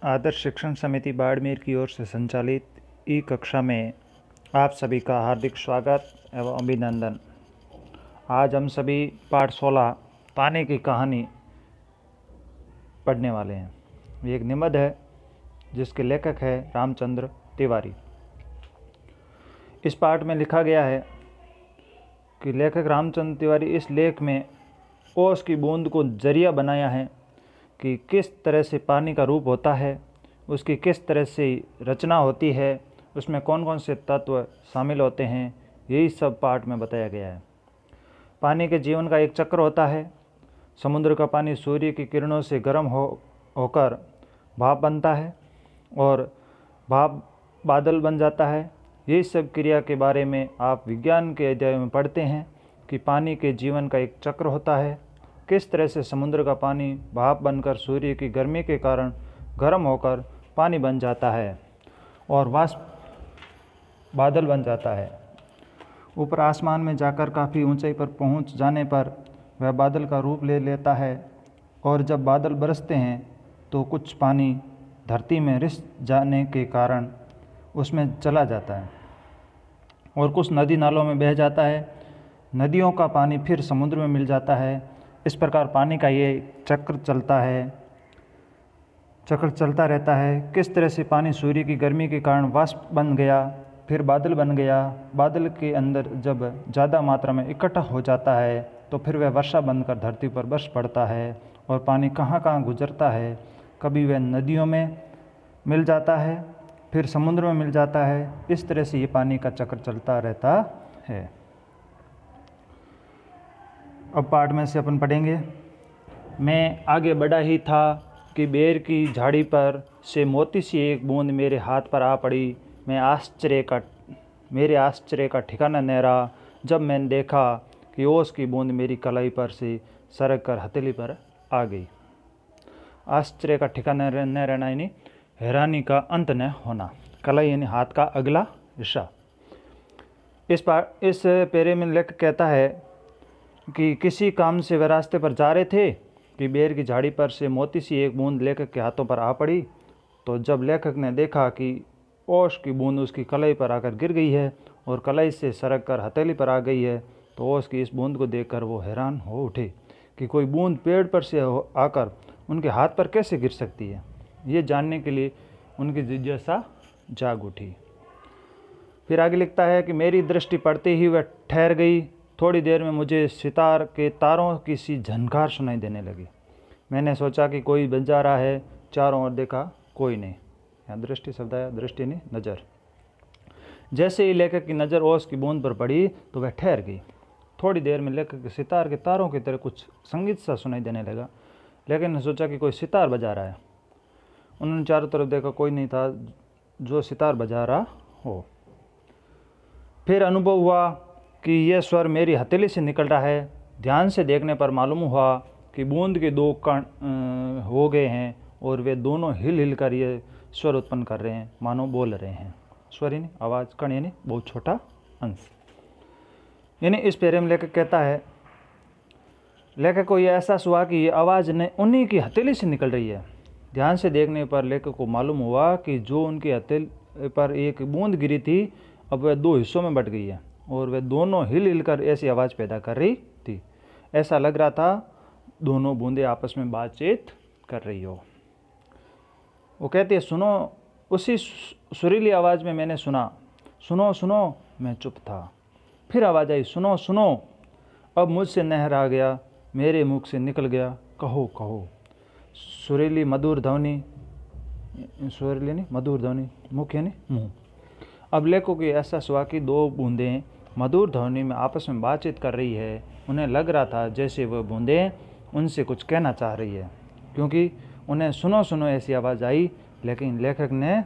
आदर्श शिक्षण समिति बाड़मेर की ओर से संचालित ई कक्षा में आप सभी का हार्दिक स्वागत एवं अभिनंदन। आज हम सभी पाठ 16 पानी की कहानी पढ़ने वाले हैं। ये एक निबंध है जिसके लेखक है रामचंद्र तिवारी। इस पाठ में लिखा गया है कि लेखक रामचंद्र तिवारी इस लेख में ओस की बूंद को जरिया बनाया है कि किस तरह से पानी का रूप होता है, उसकी किस तरह से रचना होती है, उसमें कौन कौन से तत्व शामिल होते हैं, यही सब पाठ में बताया गया है। पानी के जीवन का एक चक्र होता है। समुद्र का पानी सूर्य की किरणों से गर्म होकर भाप बनता है और भाप बादल बन जाता है। यही सब क्रिया के बारे में आप विज्ञान के अध्याय में पढ़ते हैं कि पानी के जीवन का एक चक्र होता है। किस तरह से समुद्र का पानी भाप बनकर सूर्य की गर्मी के कारण गर्म होकर पानी बन जाता है और वाष्प बादल बन जाता है। ऊपर आसमान में जाकर काफ़ी ऊंचाई पर पहुंच जाने पर वह बादल का रूप ले लेता है और जब बादल बरसते हैं तो कुछ पानी धरती में रिस जाने के कारण उसमें चला जाता है और कुछ नदी नालों में बह जाता है। नदियों का पानी फिर समुद्र में मिल जाता है। इस प्रकार पानी का ये चक्र चलता रहता है। किस तरह से पानी सूर्य की गर्मी के कारण वाष्प बन गया, फिर बादल बन गया। बादल के अंदर जब ज़्यादा मात्रा में इकट्ठा हो जाता है तो फिर वह वर्षा बनकर धरती पर बरस पड़ता है और पानी कहाँ कहाँ गुजरता है। कभी वह नदियों में मिल जाता है, फिर समुद्र में मिल जाता है। इस तरह से ये पानी का चक्र चलता रहता है। अब पाठ में से अपन पढ़ेंगे। मैं आगे बढ़ा ही था कि बेर की झाड़ी पर से मोती सी एक बूंद मेरे हाथ पर आ पड़ी। मेरे आश्चर्य का ठिकाना न रहा जब मैंने देखा कि ओस की बूंद मेरी कलाई पर से सरक कर हथेली पर आ गई। आश्चर्य का ठिकाना न रहना यानी हैरानी का अंत न होना। कलाई यानी हाथ का अगला हिस्सा। इस पेरे में लेखक कहता है कि किसी काम से वे रास्ते पर जा रहे थे कि बेर की झाड़ी पर से मोती सी एक बूंद लेखक के हाथों पर आ पड़ी। तो जब लेखक ने देखा कि ओस की बूंद उसकी कलाई पर आकर गिर गई है और कलाई से सरक कर हथेली पर आ गई है, तो ओस की इस बूंद को देखकर वो हैरान हो उठे कि कोई बूंद पेड़ पर से आकर उनके हाथ पर कैसे गिर सकती है। ये जानने के लिए उनकी जिज्ञासा जाग उठी। फिर आगे लिखता है कि मेरी दृष्टि पड़ते ही वह ठहर गई। थोड़ी देर में मुझे सितार के तारों की सी झनकार सुनाई देने लगी। मैंने सोचा कि कोई बजा रहा है। चारों ओर देखा, कोई नहीं। यहाँ दृष्टि शब्द आया, दृष्टि नहीं नज़र। जैसे ही लेखक की नज़र ओस की बूंद पर पड़ी तो वह ठहर गई। थोड़ी देर में लेखक के सितार के तारों की तरह कुछ संगीत सा सुनाई देने लगा। लेखक ने सोचा कि कोई सितार बजा रहा है। उन्होंने चारों तरफ देखा, कोई नहीं था जो सितार बजा रहा हो। फिर अनुभव हुआ कि यह स्वर मेरी हथेली से निकल रहा है। ध्यान से देखने पर मालूम हुआ कि बूंद के दो कण हो गए हैं और वे दोनों हिल हिल कर ये स्वर उत्पन्न कर रहे हैं, मानो बोल रहे हैं। स्वर यानी आवाज़, कण यानी बहुत छोटा अंश। यानी इस पेरे में लेखक कहता है, लेखक को यह एहसास हुआ कि ये आवाज़ ने उन्हीं की हथेली से निकल रही है। ध्यान से देखने पर लेखक को मालूम हुआ कि जो उनकी हथेली पर एक बूंद गिरी थी, अब वह दो हिस्सों में बट गई है और वे दोनों हिल हिल कर ऐसी आवाज़ पैदा कर रही थी। ऐसा लग रहा था दोनों बूंदें आपस में बातचीत कर रही हो। वो कहती है, सुनो। उसी सुरीली आवाज़ में मैंने सुना, सुनो सुनो। मैं चुप था। फिर आवाज़ आई, सुनो सुनो। अब मुझसे न रहा गया, मेरे मुख से निकल गया, कहो कहो। सुरीली मधुर ध्वनि, सुरीली नहीं मधुर ध्वनि, मुख यानी मुँह। अब लेखकों को ऐसा हुआ कि दो बूंदें मधुर ध्वनि में आपस में बातचीत कर रही है। उन्हें लग रहा था जैसे वह बूंदें उनसे कुछ कहना चाह रही है, क्योंकि उन्हें सुनो सुनो ऐसी आवाज़ आई, लेकिन लेखक ने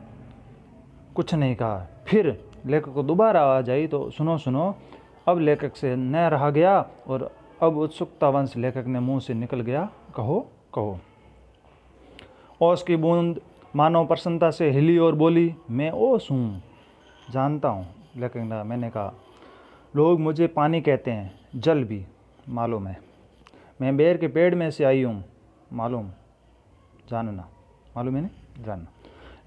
कुछ नहीं कहा। फिर लेखक को दोबारा आवाज़ आई तो सुनो सुनो। अब लेखक से न रहा गया और अब उत्सुकतावंश लेखक ने मुंह से निकल गया, कहो कहो। ओस की बूंद मानो प्रसन्नता से हिली और बोली, मैं ओस हूँ, जानता हूँ। लेकिन मैंने कहा, लोग मुझे पानी कहते हैं, जल भी मालूम है। मैं बेर के पेड़ में से आई हूँ, मालूम, जानना, मालूम है नहीं। जाना।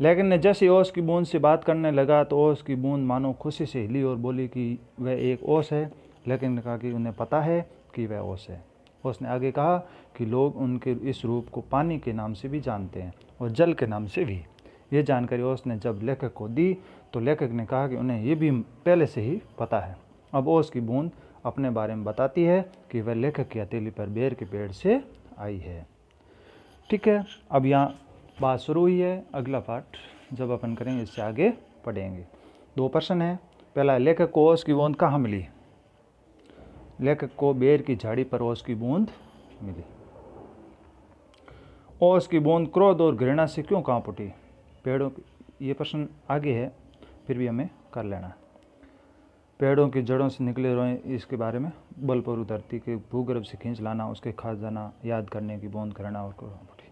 लेकिन ने जैसे ओस की बूंद से बात करने लगा तो ओस की बूंद मानो खुशी से हिली और बोली कि वह एक ओस है। लेकिन ने कहा कि उन्हें पता है कि वह ओस है। ओस ने आगे कहा कि लोग उनके इस रूप को पानी के नाम से भी जानते हैं और जल के नाम से भी। ये जानकारी ओस ने जब लेखक को दी तो लेखक ने कहा कि उन्हें ये भी पहले से ही पता है। अब ओस की बूंद अपने बारे में बताती है कि वह लेखक की हथेली पर बेर के पेड़ से आई है। ठीक है, अब यहाँ बात शुरू हुई है। अगला पार्ट जब अपन करेंगे इससे आगे पढ़ेंगे। 2 प्रश्न है। पहला, लेखक को ओस की बूंद कहाँ मिली? लेखक को बेर की झाड़ी पर ओस की बूंद मिली। ओस की बूंद क्रोध और घृणा से क्यों कांप उठी? पेड़ों ये प्रश्न आगे है, फिर भी हमें कर लेना है। पेड़ों की जड़ों से निकले रोए, इसके बारे में बलपूर्वक धरती के भूगर्भ से खींच लाना, उसके खजाना याद करने की बूंद घृणा और क्रोध उठी।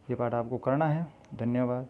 ये पाठ आपको करना है। धन्यवाद।